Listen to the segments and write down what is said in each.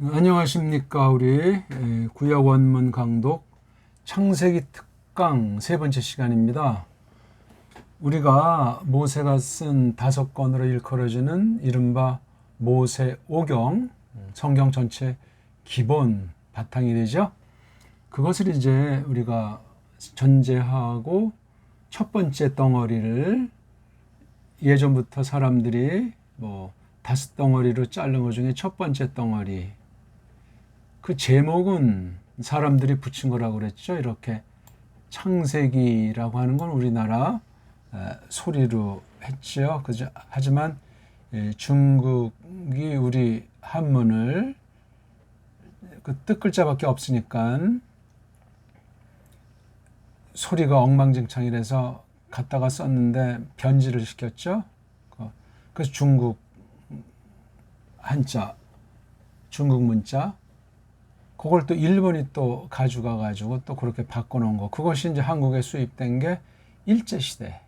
안녕하십니까. 우리 구약 원문 강독 창세기 특강 세 번째 시간입니다. 우리가 모세가 쓴 5권으로 일컬어지는 이른바 모세오경, 성경 전체 기본 바탕이 되죠. 그것을 이제 우리가 전제하고 첫 번째 덩어리를 예전부터 사람들이 5덩어리로 자른 것 중에 첫 번째 덩어리, 그 제목은 사람들이 붙인 거라고 그랬죠. 이렇게 창세기라고 하는 건 우리나라 소리로 했죠. 그죠? 하지만 중국이 우리 한문을 그 뜻글자밖에 없으니까 소리가 엉망진창이라서 갖다가 썼는데 변질을 시켰죠. 그래서 중국 한자, 중국 문자, 그걸 또 일본이 또 가져가 가지고 또 그렇게 바꿔놓은 거, 그것이 이제 한국에 수입된 게 일제시대.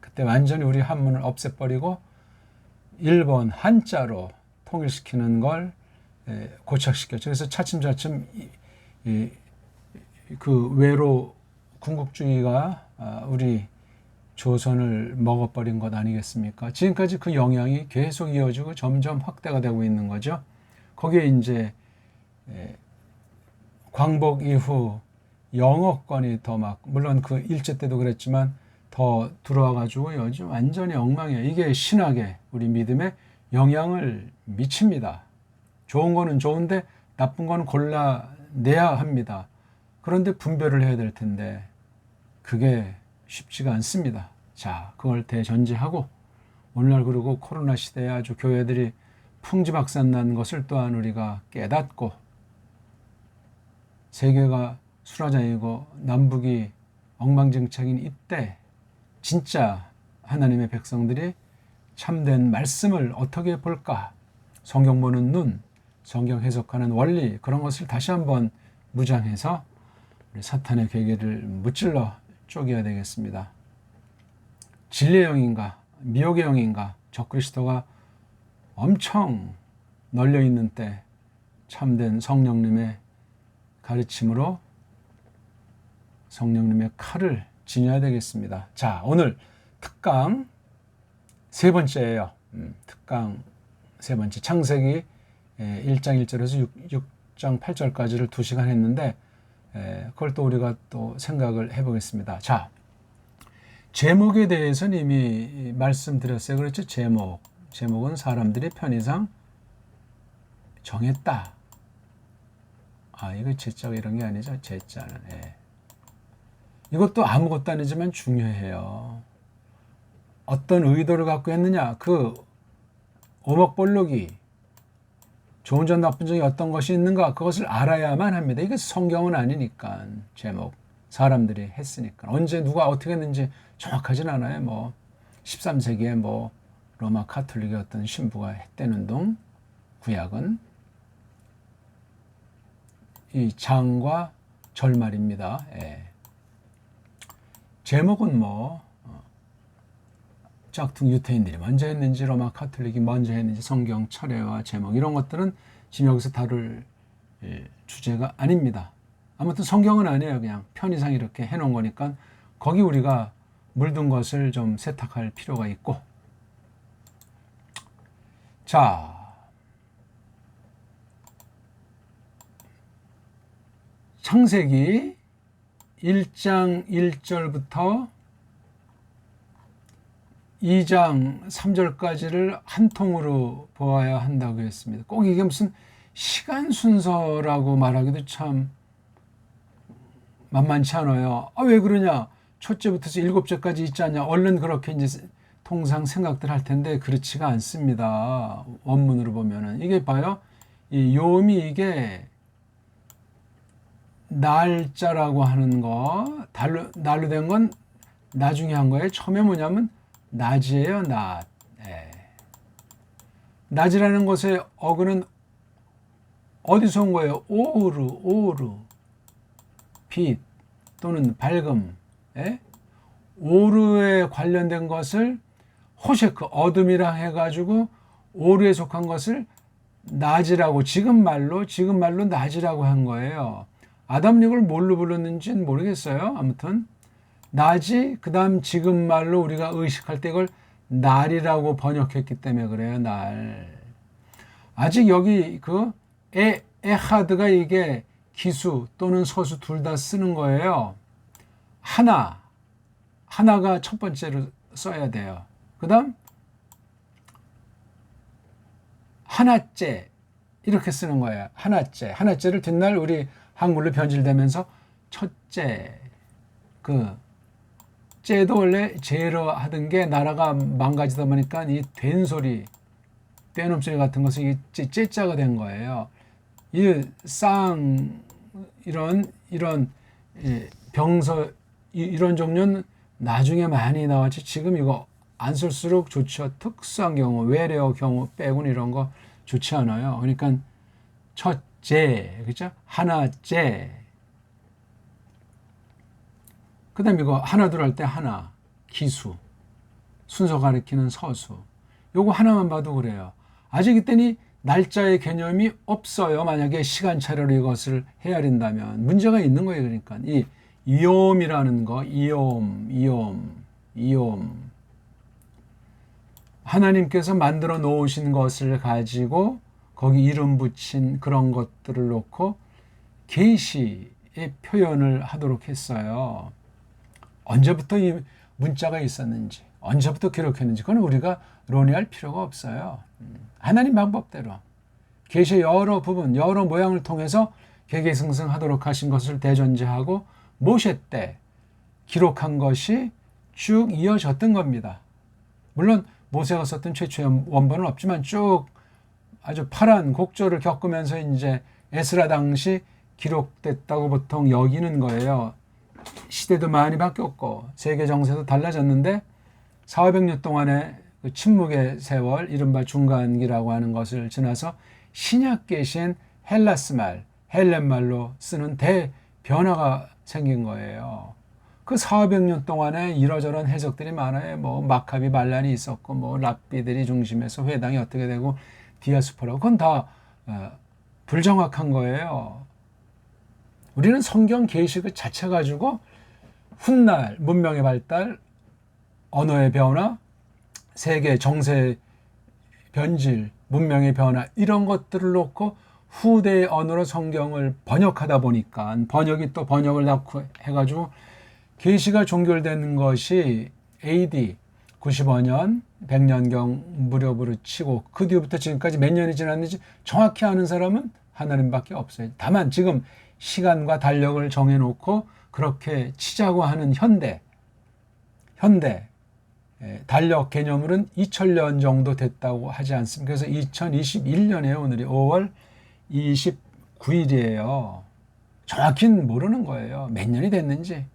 그때 완전히 우리 한문을 없애버리고 일본 한자로 통일시키는 걸 고착시켰죠. 그래서 차츰차츰 그 외로 군국주의가 우리 조선을 먹어버린 것 아니겠습니까? 지금까지 그 영향이 계속 이어지고 점점 확대가 되고 있는 거죠. 거기에 이제 광복 이후 영어권이 더 물론 그 일제 때도 그랬지만 더 들어와가지고 요즘 완전히 엉망이에요. 이게 신학에, 우리 믿음에 영향을 미칩니다. 좋은 거는 좋은데 나쁜 거는 골라내야 합니다. 그런데 분별을 해야 될 텐데 그게 쉽지가 않습니다. 자, 그걸 대전제하고 오늘날 그리고 코로나 시대에 아주 교회들이 풍지박산 것을 또한 우리가 깨닫고 세계가 수라장이고 남북이 엉망진창인 이때 진짜 하나님의 백성들이 참된 말씀을 어떻게 볼까? 성경 보는 눈, 성경 해석하는 원리, 그런 것을 다시 한번 무장해서 우리 사탄의 괴계를 무찔러 쪼개야 되겠습니다. 진리의 영인가 미혹의 영인가, 적그리스도가 엄청 널려 있는 때 참된 성령님의 가르침으로 성령님의 칼을 지녀야 되겠습니다. 자, 오늘 특강 세 번째예요. 특강 세 번째, 창세기 1장 1절에서 6장 8절까지를 2시간 했는데 그걸 또 우리가 또 생각을 해보겠습니다. 자, 제목에 대해서는 이미 말씀드렸어요. 그렇죠? 제목은 사람들이 편의상 정했다. 이거 제자가 이런 게 아니죠. 제자는. 이것도 아무것도 아니지만 중요해요. 어떤 의도를 갖고 했느냐. 그 오목볼록이 좋은 점 나쁜 점이 어떤 것이 있는가, 그것을 알아야만 합니다. 이게 성경은 아니니까. 제목 사람들이 했으니까. 언제 누가 어떻게 했는지 정확하진 않아요. 13세기에 로마 카톨릭의 어떤 신부가 했다는 둥, 구약은 이 장과 절말입니다. 제목은 짝퉁 유태인들이 먼저 했는지 로마 카톨릭이 먼저 했는지, 성경 철회와 제목 이런 것들은 지금 여기서 다룰 주제가 아닙니다. 아무튼 성경은 아니에요. 그냥 편의상 이렇게 해놓은 거니까 거기 우리가 물든 것을 좀 세탁할 필요가 있고. 자, 창세기 1장 1절부터 2장 3절까지를 한 통으로 보아야 한다고 했습니다. 꼭 이게 무슨 시간 순서라고 말하기도 참 만만치 않아요. 왜 그러냐? 첫째부터 7절까지 있지 않냐? 얼른 그렇게 이제 통상 생각들 할 텐데 그렇지가 않습니다. 원문으로 보면은. 이게 봐요. 이 요음이 이게 날짜라고 하는 거, 날로 된 건 나중에 한 거예요. 처음에 뭐냐면 낮이에요. 낮. 낮이라는 것의 어근은 어디서 온 거예요? 오루, 빛 또는 밝음. 오루에 관련된 것을 호셰크, 어둠이라 해가지고 오루에 속한 것을 낮이라고 지금 말로 낮이라고 한 거예요. 아담 릭을 뭘로 불렀는지는 모르겠어요. 아무튼 낮이 그다음 지금 말로 우리가 의식할 때 이걸 날이라고 번역했기 때문에 그래요. 날. 아직 여기 그 에하드가 이게 기수 또는 서수 둘 다 쓰는 거예요. 하나가 첫 번째로 써야 돼요. 그다음 하나째 이렇게 쓰는 거예요. 하나째를 뒷날 우리 한글로 변질되면서 첫째. 그 째도 원래 제로 하던 게 나라가 망가지다 보니까 이 된소리, 떼놈 소리 같은 것이 째자가 된 거예요. 이런 병서 이런 종류는 나중에 많이 나왔지 지금 이거 안 쓸수록 좋죠. 특수한 경우, 외래어 경우 빼고는 이런 거 좋지 않아요. 그러니까 첫째, 그죠? 하나째. 그 다음에 이거 하나 둘 할 때 하나, 기수, 순서 가리키는 서수. 요거 하나만 봐도 그래요. 아직 이때는 날짜의 개념이 없어요. 만약에 시간차례로 이것을 헤아린다면 문제가 있는 거예요. 그러니까 이 이옴이라는 거, 이옴. 하나님께서 만들어 놓으신 것을 가지고 거기 이름 붙인 그런 것들을 놓고 계시의 표현을 하도록 했어요. 언제부터 이 문자가 있었는지, 언제부터 기록했는지 그건 우리가 논의할 필요가 없어요. 하나님 방법대로 계시의 여러 부분, 여러 모양을 통해서 개개승승하도록 하신 것을 대전제하고 모세 때 기록한 것이 쭉 이어졌던 겁니다. 물론 모세가 썼던 최초의 원본은 없지만 쭉 아주 파란 곡절을 겪으면서 이제 에스라 당시 기록됐다고 보통 여기는 거예요. 시대도 많이 바뀌었고 세계 정세도 달라졌는데 400년 동안의 그 침묵의 세월, 이른바 중간기라고 하는 것을 지나서 신약 계신 헬라스말, 헬렌말로 쓰는 대변화가 생긴 거예요. 그 400년 동안에 이러저런 해석들이 많아요. 뭐 마카비 반란이 있었고 뭐 랍비들이 중심에서 회당이 어떻게 되고 디아스포라고 그건 다 불정확한 거예요. 우리는 성경 계시 그 자체 가지고 훗날 문명의 발달, 언어의 변화, 세계 정세 변질, 문명의 변화 이런 것들을 놓고 후대의 언어로 성경을 번역하다 보니까 번역이 또 번역을 낳고 해가지고 계시가 종결되는 것이 AD 95년 100년경 무렵으로 치고 그 뒤부터 지금까지 몇 년이 지났는지 정확히 아는 사람은 하나님밖에 없어요. 다만 지금 시간과 달력을 정해놓고 그렇게 치자고 하는 현대 달력 개념으로는 2000년 정도 됐다고 하지 않습니까? 그래서 2021년에 오늘이 5월 29일이에요. 정확히는 모르는 거예요. 몇 년이 됐는지.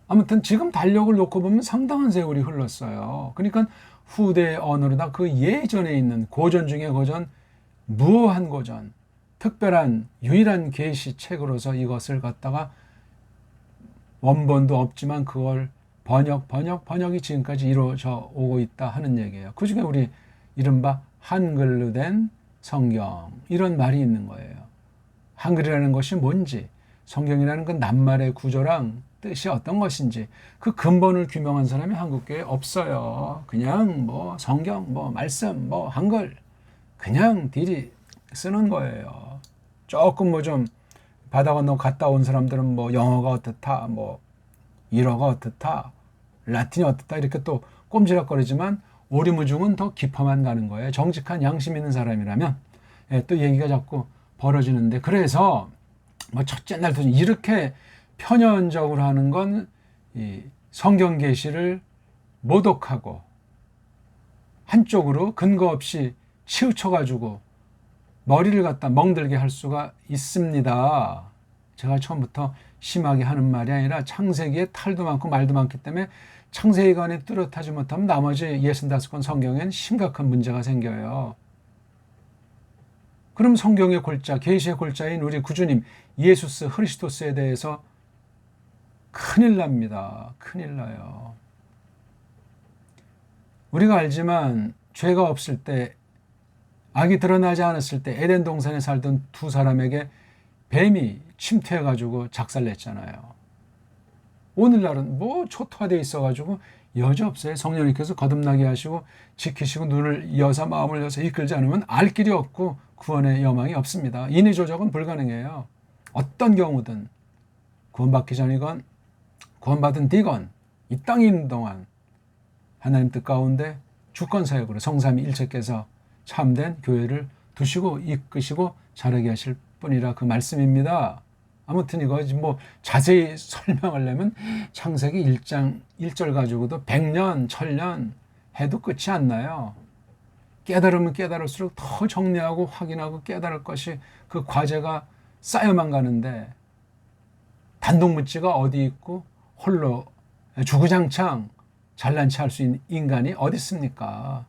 아무튼 지금 달력을 놓고 보면 상당한 세월이 흘렀어요. 그러니까 후대 언어로다 그 예전에 있는 고전 중에 고전, 무어한 고전, 특별한 유일한 계시책으로서 이것을 갖다가 원본도 없지만 그걸 번역이 지금까지 이루어져 오고 있다 하는 얘기예요. 그 중에 우리 이른바 한글로 된 성경 이런 말이 있는 거예요. 한글이라는 것이 뭔지, 성경이라는 그 낱말의 구조랑 뜻이 어떤 것인지 그 근본을 규명한 사람이 한국교회에 없어요. 그냥 뭐 성경, 뭐 말씀, 뭐 한글 그냥 딜이 쓰는 거예요. 조금 뭐 좀 바다 건너 갔다 온 사람들은 뭐 영어가 어떻다, 뭐 일어가 어떻다, 라틴이 어떻다 이렇게 또 꼼지락거리지만 오리무중은 더 깊어만 가는 거예요. 정직한 양심 있는 사람이라면 또 얘기가 자꾸 벌어지는데 그래서 뭐 첫째 날 이렇게 편연적으로 하는 건 이 성경 계시를 모독하고 한쪽으로 근거 없이 치우쳐가지고 머리를 갖다 멍들게 할 수가 있습니다. 제가 처음부터 심하게 하는 말이 아니라 창세기에 탈도 많고 말도 많기 때문에 창세기관이 뚜렷하지 못하면 나머지 65권 성경엔 심각한 문제가 생겨요. 그럼 성경의 골자, 계시의 골자인 우리 구주님 예수스 흐리스도스에 대해서 큰일 납니다. 큰일 나요. 우리가 알지만 죄가 없을 때 악이 드러나지 않았을 때 에덴 동산에 살던 두 사람에게 뱀이 침투해가지고 작살냈잖아요. 오늘날은 뭐 초토화되어 있어가지고 여지없어요. 성령님께서 거듭나게 하시고 지키시고 눈을 여서 마음을 여서 이끌지 않으면 알 길이 없고 구원의 여망이 없습니다. 인위 조작은 불가능해요. 어떤 경우든 구원받기 전이건 구원받은 뒤건 이 땅에 있는 동안 하나님 뜻 가운데 주권사역으로 성삼위일체께서 참된 교회를 두시고 이끄시고 자라게 하실 뿐이라 그 말씀입니다. 아무튼 이거 뭐 자세히 설명하려면 창세기 1장 1절 가지고도 100년, 1000년 해도 끝이 안 나요. 깨달으면 깨달을수록 더 정리하고 확인하고 깨달을 것이 그 과제가 쌓여만 가는데 단독무지가 어디 있고 홀로 주구장창 잘난 체 할 수 있는 인간이 어디 있습니까?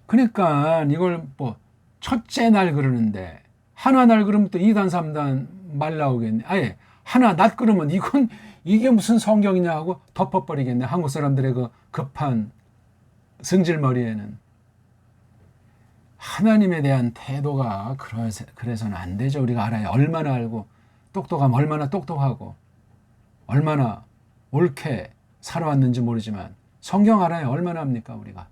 그러니까 이걸 뭐 첫째 날 그러는데 하나 날 그러면 또 2단 3단 말 나오겠네. 아예 하나 낮 그러면 이게 무슨 성경이냐 하고 덮어버리겠네. 한국 사람들의 그 급한 승질머리에는. 하나님에 대한 태도가 그래서는 안 되죠. 우리가 알아야 얼마나 알고 똑똑하면 얼마나 똑똑하고 얼마나 옳게 살아왔는지 모르지만 성경 알아야 얼마나 합니까 우리가.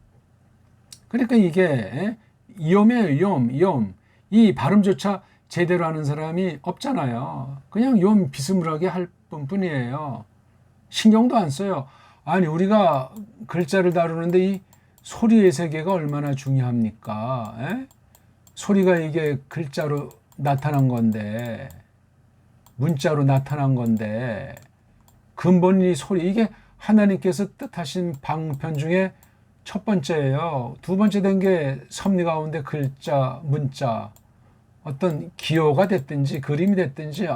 그러니까 이게 이엄이에요. 이엄. 이 발음조차 제대로 하는 사람이 없잖아요. 그냥 좀 비스무리하게 할 뿐이에요. 신경도 안 써요. 아니 우리가 글자를 다루는데 이 소리의 세계가 얼마나 중요합니까? 소리가 이게 글자로 나타난 건데 문자로 나타난 건데 근본이 소리. 이게 하나님께서 뜻하신 방편 중에 첫 번째예요. 두 번째 된 게 섭리 가운데 글자, 문자, 어떤 기호가 됐든지 그림이 됐든지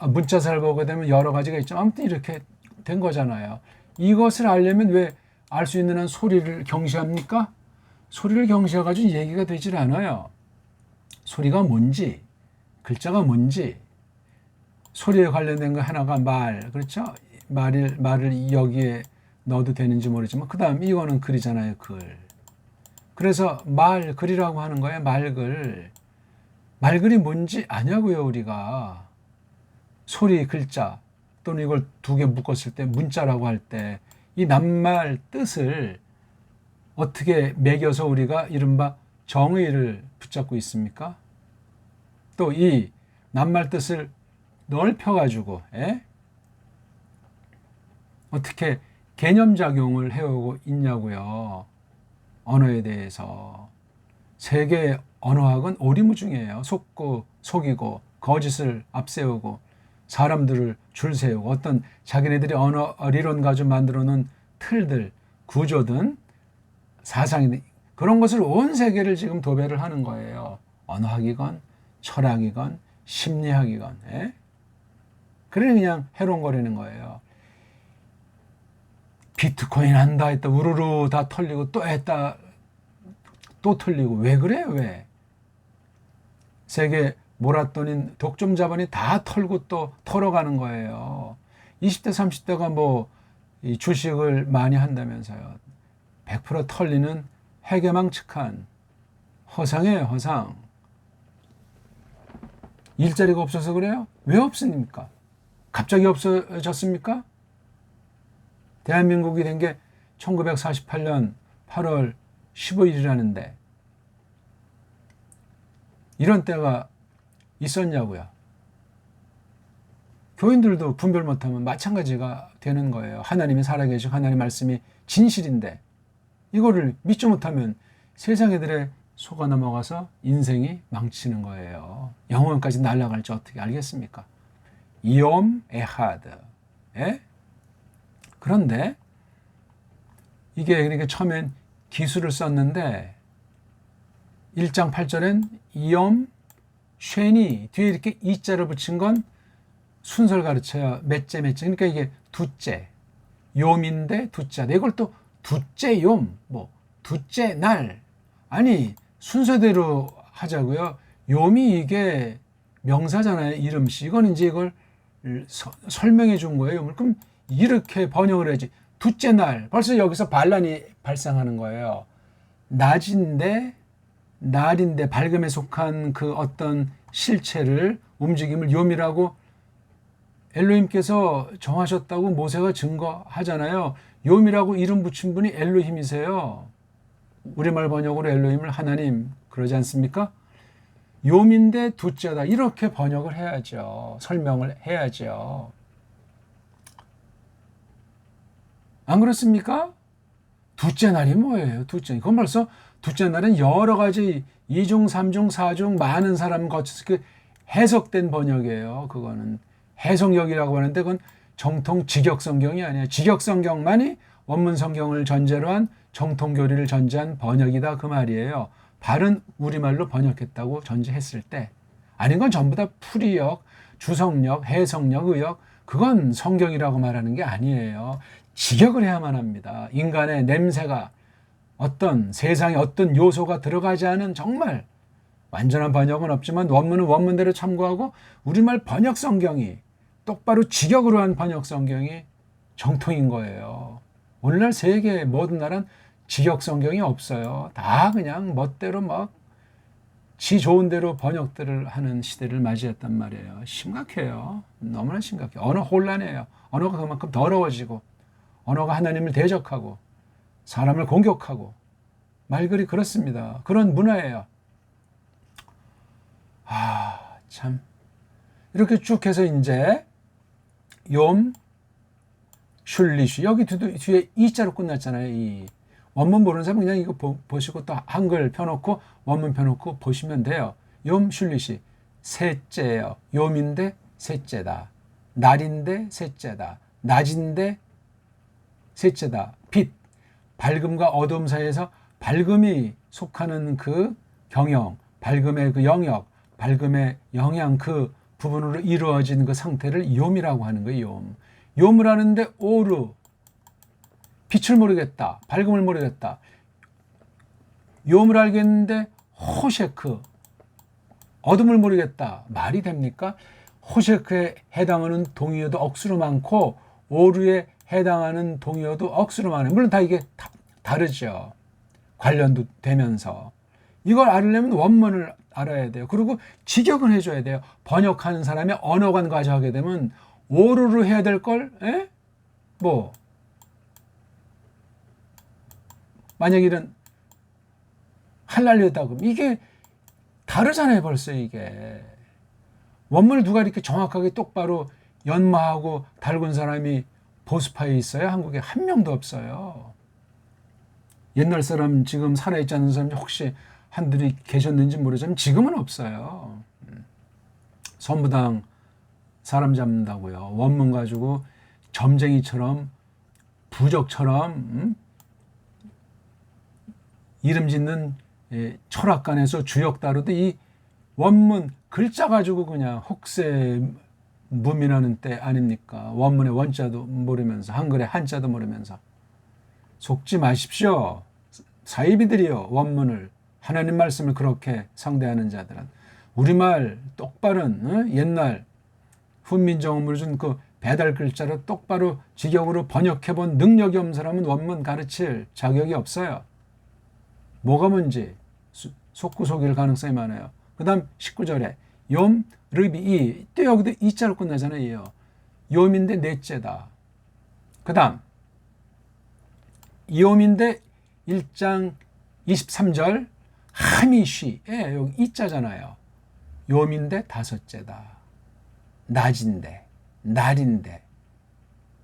문자사를 보게 되면 여러 가지가 있죠. 아무튼 이렇게 된 거잖아요. 이것을 알려면 왜 알 수 있는 한 소리를 경시합니까? 소리를 경시해가지고 얘기가 되질 않아요. 소리가 뭔지, 글자가 뭔지, 소리에 관련된 거 하나가 말, 그렇죠? 말을 여기에 넣어도 되는지 모르지만 그 다음 이거는 글이잖아요. 글. 그래서 글이라고 하는 거예요. 말글. 말글이 뭔지 아냐고요. 우리가. 소리, 글자 또는 이걸 두 개 묶었을 때 문자라고 할 때 이 낱말 뜻을 어떻게 매겨서 우리가 이른바 정의를 붙잡고 있습니까? 또 이 낱말 뜻을 넓혀가지고 어떻게 개념작용을 해오고 있냐고요. 언어에 대해서. 세계 언어학은 오리무중이에요. 속고 속이고 거짓을 앞세우고 사람들을 줄 세우고 어떤 자기네들이 언어 리론 가지고 만들어 놓은 틀들, 구조든 사상이든 그런 것을 온 세계를 지금 도배를 하는 거예요. 언어학이건 철학이건 심리학이건. 그래 그냥 해롱거리는 거예요. 비트코인 한다 했다 우르르 다 털리고 또 했다 또 털리고 왜 그래요? 왜? 세계 몰았더니 독점 자본이 다 털고 또 털어가는 거예요. 20대 30대가 뭐 이 주식을 많이 한다면서요. 100% 털리는 해괴망측한 허상이에요. 허상. 일자리가 없어서 그래요? 왜 없습니까? 갑자기 없어졌습니까? 대한민국이 된 게 1948년 8월 15일이라는데 이런 때가 있었냐고요. 교인들도 분별 못하면 마찬가지가 되는 거예요. 하나님이 살아계시고 하나님 말씀이 진실인데 이거를 믿지 못하면 세상 애들의 속아 넘어가서 인생이 망치는 거예요. 영원까지 날아갈지 어떻게 알겠습니까? 이옴 에하드. 그런데 이게 그러니까 처음엔 기술을 썼는데 1장 8절엔 이엄 쉐니 뒤에 이렇게 이자를 붙인 건 순서를 가르쳐요. 몇째. 그러니까 이게 두째 욤인데 두자인데 이걸 또 두째 욤 두째 날 아니 순서대로 하자고요. 욤이 이게 명사잖아요. 이름씨. 이거는 이제 이걸 설명해 준 거예요. 그럼 이렇게 번역을 해야지. 두째 날 벌써 여기서 반란이 발생하는 거예요. 낮인데 날인데 밝음에 속한 그 어떤 실체를 움직임을 욤이라고 엘로힘께서 정하셨다고 모세가 증거하잖아요. 욤이라고 이름 붙인 분이 엘로힘이세요. 우리말 번역으로 엘로힘을 하나님 그러지 않습니까? 욤인데 둘째다 이렇게 번역을 해야죠. 설명을 해야죠. 안 그렇습니까? 둘째 날이 뭐예요? 둘째. 그건 벌써 둘째 날은 여러 가지 2중, 3중, 4중 많은 사람 거쳐서 그 해석된 번역이에요. 그거는 해석역이라고 하는데 그건 정통 직역 성경이 아니에요. 직역 성경만이 원문 성경을 전제로 한 정통 교리를 전제한 번역이다 그 말이에요. 바른 우리말로 번역했다고 전제했을 때 아닌 건 전부 다 풀이역, 주석역, 해석역, 의역 그건 성경이라고 말하는 게 아니에요. 직역을 해야만 합니다. 인간의 냄새가 어떤 세상에 어떤 요소가 들어가지 않은 정말 완전한 번역은 없지만 원문은 원문대로 참고하고 우리말 번역 성경이 똑바로 직역으로 한 번역 성경이 정통인 거예요. 오늘날 세계 모든 나라는 직역 성경이 없어요. 다 그냥 멋대로 막 지 좋은 대로 번역들을 하는 시대를 맞이했단 말이에요. 심각해요. 너무나 심각해요. 언어 혼란이에요. 언어가 그만큼 더러워지고 언어가 하나님을 대적하고 사람을 공격하고 말그리 그렇습니다. 그런 문화예요. 참 이렇게 쭉 해서 이제 욤, 슐리슈 여기 뒤에 이자로 끝났잖아요. 이 원문 모르는 사람은 그냥 이거 보시고 또 한글 펴놓고 원문 펴놓고 보시면 돼요. 욤, 슐리시 셋째예요. 욤인데 셋째다. 날인데 셋째다. 낮인데 셋째다. 빛, 밝음과 어두움 사이에서 밝음이 속하는 그 경영, 밝음의 그 영역, 밝음의 영향 그 부분으로 이루어진 그 상태를 욤이라고 하는 거예요. 욤을 하는데 오르, 빛을 모르겠다. 밝음을 모르겠다. 욤을 알겠는데 호셰크, 어둠을 모르겠다. 말이 됩니까? 호셰크에 해당하는 동의어도 억수로 많고 오르에 해당하는 동의어도 억수로 많아요. 물론 다 이게 다르죠. 관련도 되면서. 이걸 알려면 원문을 알아야 돼요. 그리고 직역을 해줘야 돼요. 번역하는 사람의 언어관 가져가게 되면 오르르 해야 될 걸, 뭐 만약 이런 할랄려다 그러면 이게 다르잖아요. 벌써 이게 원문을 누가 이렇게 정확하게 똑바로 연마하고 달군 사람이 보수파에 있어요? 한국에 한 명도 없어요. 옛날 사람 지금 살아있지 않는 사람이 혹시 한들이 계셨는지 모르지만 지금은 없어요. 선부당 사람 잡는다고요. 원문 가지고 점쟁이처럼 부적처럼 이름 짓는 철학관에서 주역 다루도 이 원문 글자 가지고 그냥 혹세 무민하는 때 아닙니까? 원문의 원자도 모르면서 한글의 한자도 모르면서 속지 마십시오. 사이비들이요. 원문을 하나님 말씀을 그렇게 상대하는 자들은 우리말 똑바른 옛날 훈민정음을 준 그 배달 글자로 똑바로 직역으로 번역해본 능력이 없는 사람은 원문 가르칠 자격이 없어요. 뭐가 뭔지 속구속일 가능성이 많아요. 그 다음 19절에 욤, 르비, 이. 또 여기도 이자로 끝나잖아요. 욤인데 넷째다. 그 다음 욤인데 1장 23절 하미쉬. 여기 이자잖아요. 욤인데 다섯째다. 낮인데, 날인데,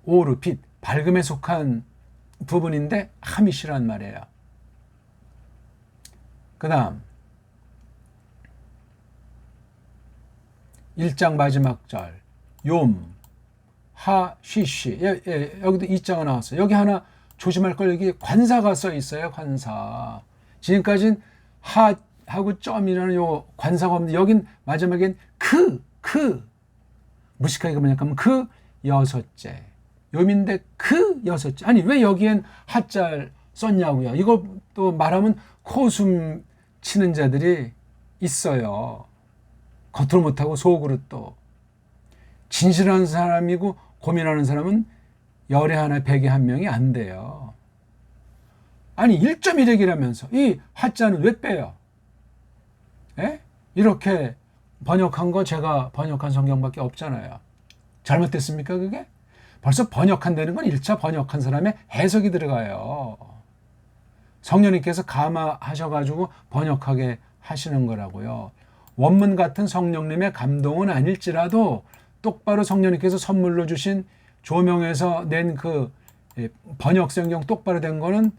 오르, 빛, 밝음에 속한 부분인데 하미쉬란 말이에요. 그 다음 1장 마지막 절 욤, 하, 쉬쉬. 여기도 이자가 나왔어요. 여기 하나 조심할 걸. 여기 관사가 써 있어요. 관사. 지금까지는 하하고 점이라는 요 관사가 없는데 여긴 마지막엔 무식하게 뭐냐면 그 여섯째. 욤인데 그 여섯째. 아니 왜 여기엔 하자를 썼냐고요. 이거 또 말하면 코숨 치는 자들이 있어요. 겉으로 못하고 속으로 또. 진실한 사람이고 고민하는 사람은 열에 하나 백에 한 명이 안 돼요. 아니 1.1핵이라면서 이 화자는 왜 빼요? 예? 이렇게 번역한 거 제가 번역한 성경밖에 없잖아요. 잘못됐습니까 그게? 벌써 번역한다는 건 1차 번역한 사람의 해석이 들어가요. 성령님께서 감화하셔가지고 번역하게 하시는 거라고요. 원문 같은 성령님의 감동은 아닐지라도 똑바로 성령님께서 선물로 주신 조명에서 낸 그 번역 성경 똑바로 된 거는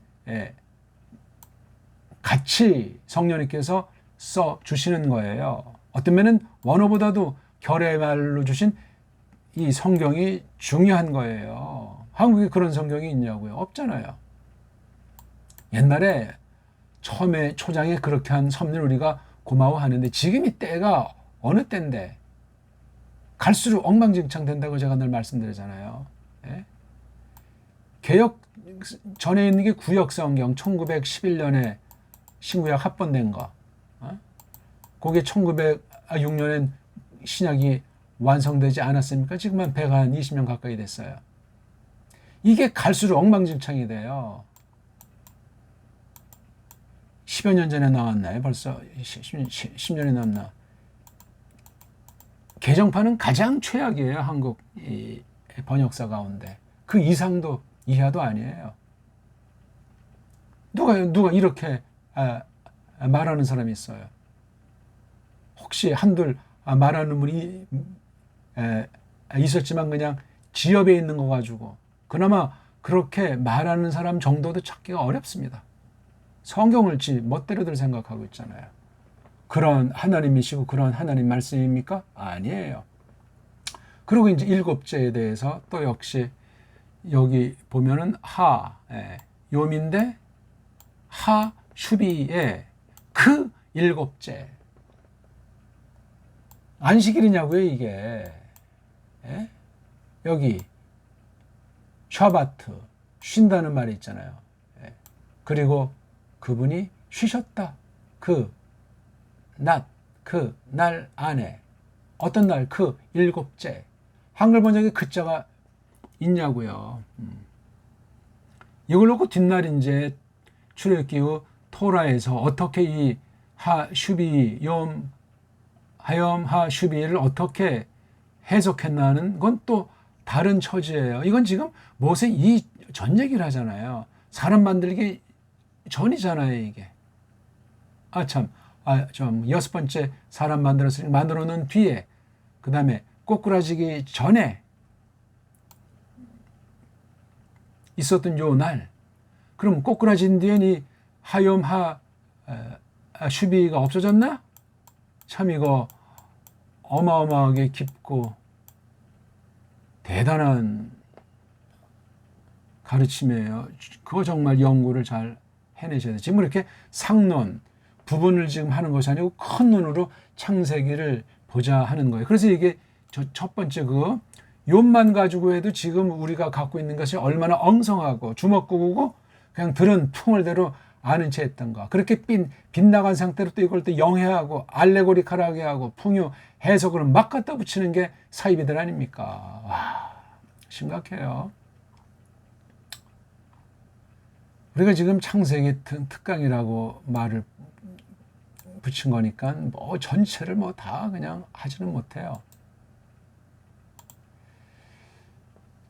같이 성령님께서 써 주시는 거예요. 어떤 면은 원어보다도 결의말로 주신 이 성경이 중요한 거예요. 한국에 그런 성경이 있냐고요? 없잖아요. 옛날에 처음에 초장에 그렇게 한 섭리를 우리가 고마워하는데 지금이 때가 어느 때인데 갈수록 엉망진창 된다고 제가 늘 말씀드리잖아요. 예? 개역 전에 있는 게 구역성경 1911년에 신구약 합본된 거. 그게 1906년엔 신약이 완성되지 않았습니까? 지금 한 120년 가까이 됐어요. 이게 갈수록 엉망진창이 돼요. 10여 년 전에 나왔나요? 벌써 10년이 넘나. 개정판은 가장 최악이에요. 한국 번역사 가운데. 그 이상도 이하도 아니에요. 누가 이렇게 말하는 사람이 있어요. 혹시 한둘 말하는 분이 있었지만 그냥 지역에 있는 거 가지고 그나마 그렇게 말하는 사람 정도도 찾기가 어렵습니다. 성경을 지 멋대로들 생각하고 있잖아요. 그런 하나님이시고 그런 하나님 말씀입니까? 아니에요. 그리고 이제 일곱째에 대해서 또 역시 여기 보면은 요민데 슈비의 그 일곱째. 안식일이냐고요 이게. 예? 여기 샤바트 쉰다는 말이 있잖아요. 예. 그리고 그분이 쉬셨다. 그 날 안에 어떤 날 그 일곱째. 한글 번역에 그 자가 있냐고요. 이걸 놓고 뒷날 이제 출애굽기 후 토라에서 어떻게 이 하셴비를 어떻게 해석했나는 건 또 다른 처지예요. 이건 지금 모세 이전 얘기를 하잖아요. 사람 만들기 전이잖아요, 이게. 좀 여섯 번째 사람 만들어 놓은 뒤에 그 다음에 꼬꾸라지기 전에 있었던 요 날. 그럼 꼬꾸라진 뒤엔 이 슈비가 없어졌나? 참 이거 어마어마하게 깊고 대단한 가르침이에요. 그거 정말 연구를 잘 해내셔야 돼요. 지금 이렇게 상론, 부분을 지금 하는 것이 아니고 큰 눈으로 창세기를 보자 하는 거예요. 그래서 이게 첫 번째 욥만 가지고 해도 지금 우리가 갖고 있는 것이 얼마나 엉성하고 주먹구구고 그냥 들은 풍월대로 아는 채 했던가. 그렇게 빗나간 상태로 또 이걸 또 영해하고 알레고리컬하게 하고 풍요 해석을 막 갖다 붙이는 게 사이비들 아닙니까? 와, 심각해요. 우리가 지금 창세기 특강이라고 말을 붙인 거니까 뭐 전체를 뭐 다 그냥 하지는 못해요.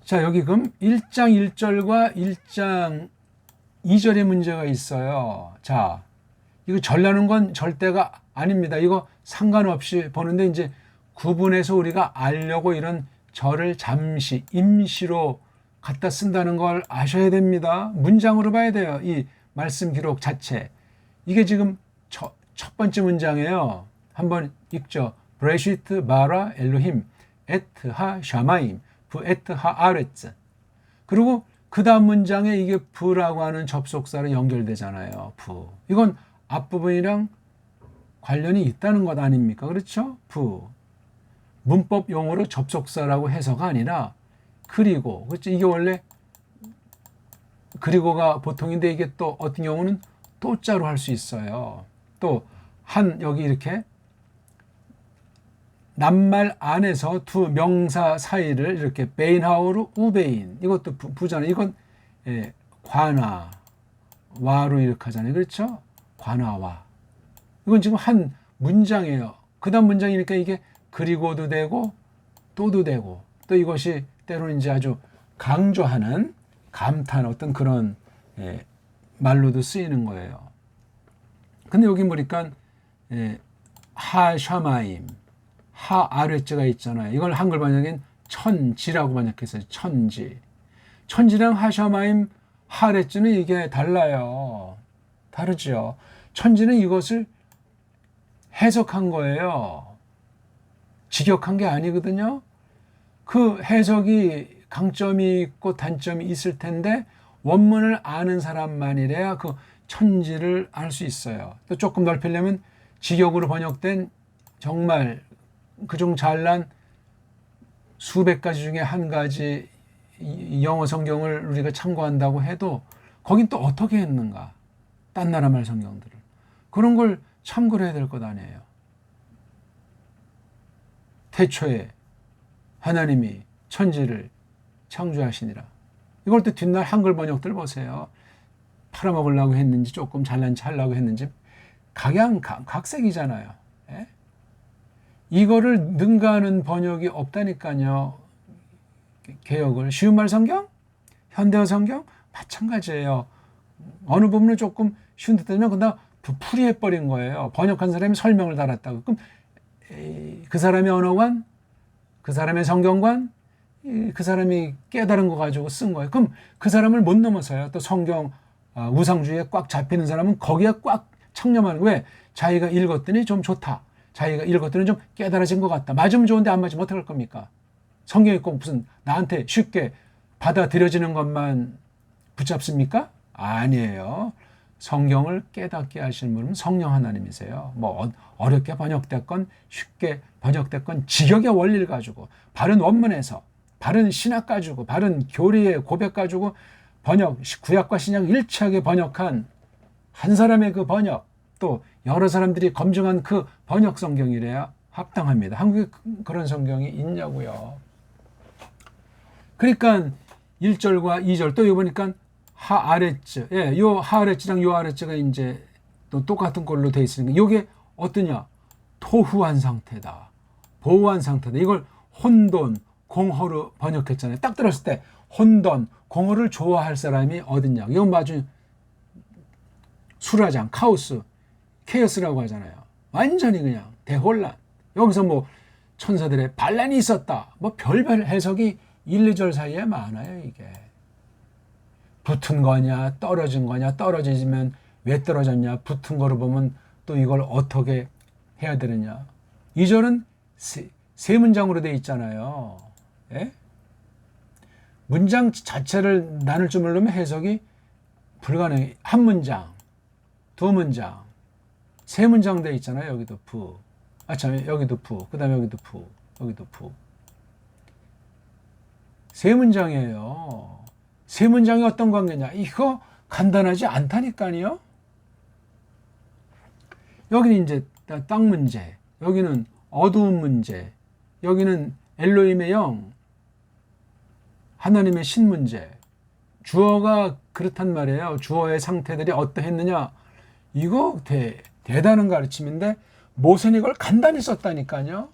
자, 여기 그럼 1장 1절과 1장 2절의 문제가 있어요. 자, 이거 절라는 건 절대가 아닙니다. 이거 상관없이 보는데 이제 구분해서 우리가 알려고 이런 절을 잠시 임시로 갖다 쓴다는 걸 아셔야 됩니다. 문장으로 봐야 돼요. 이 말씀 기록 자체. 이게 지금 첫 번째 문장이에요. 한번 읽죠. 브레시트 바라 엘로힘 에트 하 샤마임 부 에트 하 아레츠. 그리고 그 다음 문장에 이게 부라고 하는 접속사로 연결되잖아요. 부. 이건 앞부분이랑 관련이 있다는 것 아닙니까? 그렇죠? 부. 문법 용어로 접속사라고 해서가 아니라 그리고. 그렇죠? 이게 원래 그리고가 보통인데 이게 또 어떤 경우는 또자로 할 수 있어요. 또 여기 이렇게 낱말 안에서 두 명사 사이를 이렇게 베인하우르 우베인 이것도 부잖아요. 이건 관하 와로 이렇게 하잖아요. 그렇죠? 관화와. 이건 지금 한 문장이에요. 그 다음 문장이니까 이게 그리고도 되고 또도 되고 또 이것이 때로는 이제 아주 강조하는 감탄 어떤 그런 말로도 쓰이는 거예요. 근데 여기 보니까 하샤마임 하 아래자가 있잖아요. 이걸 한글 번역엔 천지라고 번역했어요. 천지. 천지랑 하샤마임 하레츠는 이게 달라요. 다르죠. 천지는 이것을 해석한 거예요. 직역한 게 아니거든요. 그 해석이 강점이 있고 단점이 있을 텐데 원문을 아는 사람만이래야 그 천지를 알 수 있어요. 또 조금 넓히려면 직역으로 번역된 정말 그중 잘난 수백 가지 중에 한 가지 영어 성경을 우리가 참고한다고 해도 거긴 또 어떻게 했는가? 딴 나라 말 성경들을. 그런 걸 참고를 해야 될 것 아니에요. 태초에 하나님이 천지를 창조하시니라. 이걸 또 뒷날 한글 번역들 보세요. 팔아먹으려고 했는지 조금 잘난 체 하려고 했는지 각색이잖아요. 예? 이거를 능가하는 번역이 없다니까요. 개역을. 쉬운 말 성경? 현대어 성경? 마찬가지예요. 어느 부분은 조금 쉬운 듯 하면 그다음 풀이해버린 거예요. 번역한 사람이 설명을 달았다고. 그럼 그 사람의 언어관, 그 사람의 성경관, 그 사람이 깨달은 거 가지고 쓴 거예요. 그럼 그 사람을 못 넘어서요. 또 성경 우상주의에 꽉 잡히는 사람은 거기에 꽉 창념하는 거예요. 왜? 자기가 읽었더니 좀 좋다. 자기가 읽었더니 좀 깨달아진 것 같다. 맞으면 좋은데 안 맞으면 어떡할 겁니까? 성경이 꼭 무슨 나한테 쉽게 받아들여지는 것만 붙잡습니까? 아니에요. 성경을 깨닫게 하시는 분은 성령 하나님이세요. 뭐 어렵게 번역됐건 쉽게 번역됐건 직역의 원리를 가지고 바른 원문에서 바른 신학 가지고 바른 교리의 고백 가지고 번역 구약과 신약 일치하게 번역한 한 사람의 그 번역 또 여러 사람들이 검증한 그 번역 성경이래야 합당합니다. 한국에 그런 성경이 있냐고요. 그러니까 1절과 2절 또 여기 보니까 하아레츠, 예, 요 하아레츠랑 요 아레츠가 이제 또 똑같은 걸로 돼 있으니까 이게 어떠냐? 토후한 상태다, 보호한 상태다. 이걸 혼돈, 공허로 번역했잖아요. 딱 들었을 때 혼돈, 공허를 좋아할 사람이 어딨냐? 이건 아주 수라장, 카오스, 케이오스라고 하잖아요. 완전히 그냥 대혼란. 여기서 뭐 천사들의 반란이 있었다. 뭐 별별 해석이 1, 2절 사이에 많아요, 이게. 붙은 거냐, 떨어진 거냐, 떨어지면 왜 떨어졌냐, 붙은 거로 보면 또 이걸 어떻게 해야 되느냐. 2절은 세 문장으로 되어 있잖아요. 예? 문장 자체를 나눌 줄 모르면 해석이 불가능해. 한 문장, 두 문장, 세 문장 되어 있잖아요. 여기도 부. 참, 여기도 부. 그 다음에 여기도 부. 여기도 부. 세 문장이에요. 세 문장이 어떤 관계냐? 이거 간단하지 않다니까요. 여기는 이제 땅 문제, 여기는 어두운 문제, 여기는 엘로힘의 영, 하나님의 신 문제. 주어가 그렇단 말이에요. 주어의 상태들이 어떠했느냐? 이거 대단한 가르침인데 모세는 이걸 간단히 썼다니까요.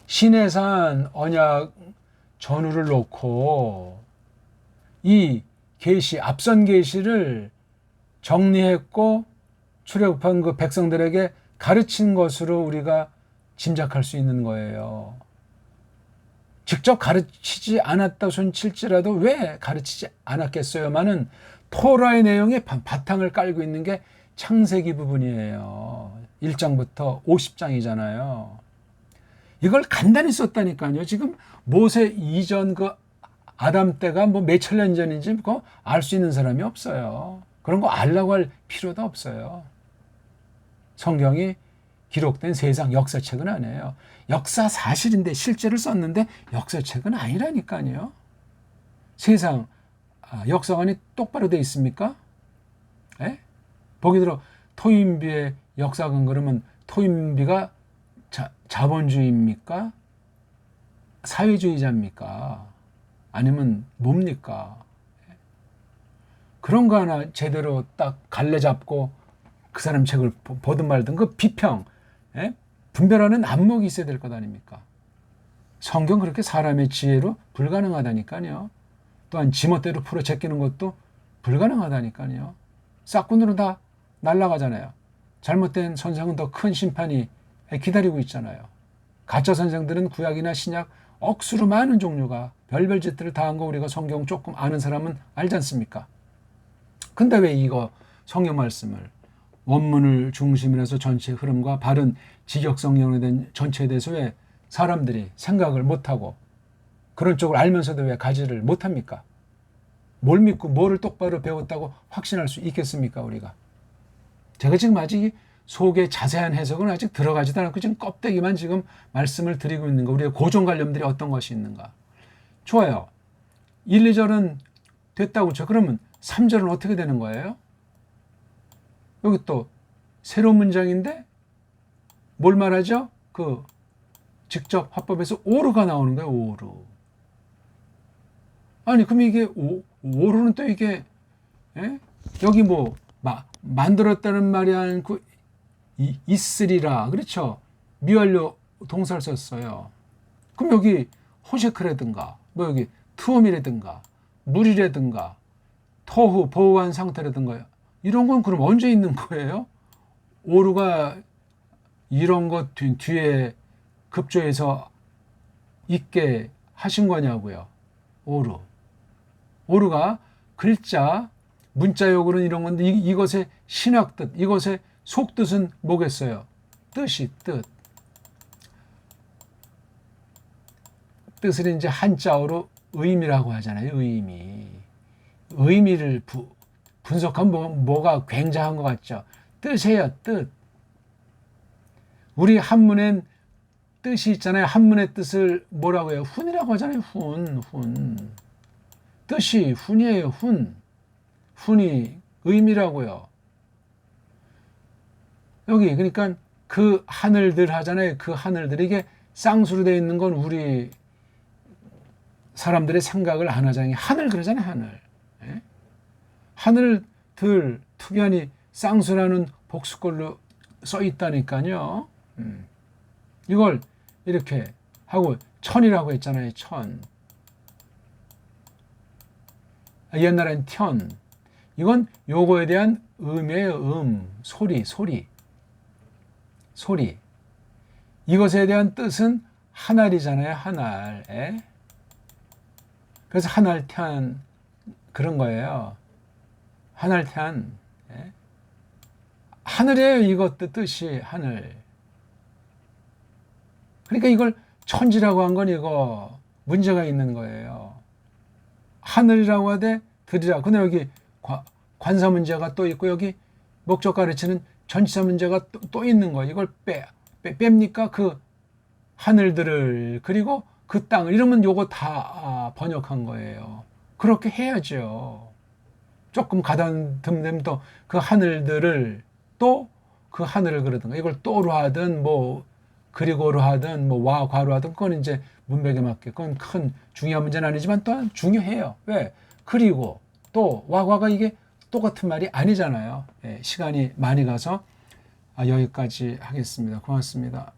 시내산 언약 전후를 놓고 이 계시, 앞선 계시를 정리했고 출애굽한 그 백성들에게 가르친 것으로 우리가 짐작할 수 있는 거예요. 직접 가르치지 않았다 손칠지라도 왜 가르치지 않았겠어요만은 토라의 내용에 바탕을 깔고 있는 게 창세기 부분이에요. 1장부터 50장이잖아요. 이걸 간단히 썼다니까요. 지금 모세 이전 그 아담 때가 뭐 몇천 년 전인지 그거 알 수 있는 사람이 없어요. 그런 거 알라고 할 필요도 없어요. 성경이 기록된 세상 역사책은 아니에요. 역사 사실인데 실제를 썼는데 역사책은 아니라니까요. 세상 역사관이 똑바로 돼 있습니까? 에? 보기 들어 토인비의 역사관 그러면 토인비가 자본주의입니까? 사회주의자입니까? 아니면 뭡니까? 그런 거 하나 제대로 딱 갈래 잡고 그 사람 책을 보든 말든 그 비평, 예? 분별하는 안목이 있어야 될 것 아닙니까? 성경 그렇게 사람의 지혜로 불가능하다니까요. 또한 지멋대로 풀어 제끼는 것도 불가능하다니까요. 싹군으로 다 날아가잖아요. 잘못된 선생은 더 큰 심판이 기다리고 있잖아요. 가짜 선생들은 구약이나 신약 억수로 많은 종류가 별별 짓들을 다 한 거 우리가 성경 조금 아는 사람은 알지 않습니까? 근데 왜 이거 성경 말씀을 원문을 중심으로 해서 전체 흐름과 바른 직역성경에 대한 전체에 대해서 왜 사람들이 생각을 못하고 그런 쪽을 알면서도 왜 가지를 못합니까? 뭘 믿고 뭐를 똑바로 배웠다고 확신할 수 있겠습니까, 우리가? 제가 지금 아직 속에 자세한 해석은 아직 들어가지도 않고 지금 껍데기만 지금 말씀을 드리고 있는 거, 우리의 고정관념들이 어떤 것이 있는가. 좋아요. 1, 2절은 됐다고 쳐. 그러면 3절은 어떻게 되는 거예요? 여기 또 새로운 문장인데 뭘 말하죠? 그 직접 화법에서 오르가 나오는 거예요. 오르. 아니 그럼 이게 오르는 또 이게 여기 뭐 만들었다는 말이 아니고 있으리라. 그렇죠? 미완료 동사를 썼어요. 그럼 여기 호셰크라든가 뭐 여기 투엄이라든가 물이라든가 토후 보호한 상태라든가 이런 건 그럼 언제 있는 거예요? 오르가 이런 것 뒤에 급조해서 있게 하신 거냐고요. 오르가 글자 문자역으로는 이런 건데 이것의 신학뜻, 이것의 속뜻은 뭐겠어요? 뜻을 이제 한자어로 의미라고 하잖아요. 의미를 분석하면 뭐가 굉장한 것 같죠. 뜻이에요. 뜻. 우리 한문엔 뜻이 있잖아요. 한문의 뜻을 뭐라고 해요? 훈이라고 하잖아요. 훈. 뜻이 훈이에요. 훈이 의미라고요. 여기 그러니까 그 하늘들 하잖아요. 그 하늘들 이게 쌍수로 되어 있는 건 우리 사람들의 생각을 안 하잖아요. 하늘 그러잖아요. 하늘. 예? 하늘들 투견이 쌍수라는 복수꼴로 써 있다니까요. 이걸 이렇게 하고 천이라고 했잖아요. 천. 옛날엔 천. 이건 요거에 대한 음이에요. 소리. 이것에 대한 뜻은 하늘이잖아요. 하늘. 그래서 하늘탄 그런 거예요. 하늘탄. 하늘이에요. 이것도 뜻이 하늘. 그러니까 이걸 천지라고 한 건 이거 문제가 있는 거예요. 하늘이라고 하되 들이라. 근데 여기 관사 문제가 또 있고 여기 목적 가르치는 전치사 문제가 또 있는 거예요. 이걸 뺍니까? 그 하늘들을 그리고 그 땅을 이러면 요거 다 번역한 거예요. 그렇게 해야죠. 조금 가다듬으면 또 그 하늘들을 또 그 하늘을 그러든가 이걸 또로 하든 뭐 그리고로 하든 뭐 와 과로 하든 그건 이제 문맥에 맞게 그건 큰 중요한 문제는 아니지만 또한 중요해요. 왜? 그리고 또 와 과가 이게 똑같은 말이 아니잖아요. 시간이 많이 가서 여기까지 하겠습니다. 고맙습니다.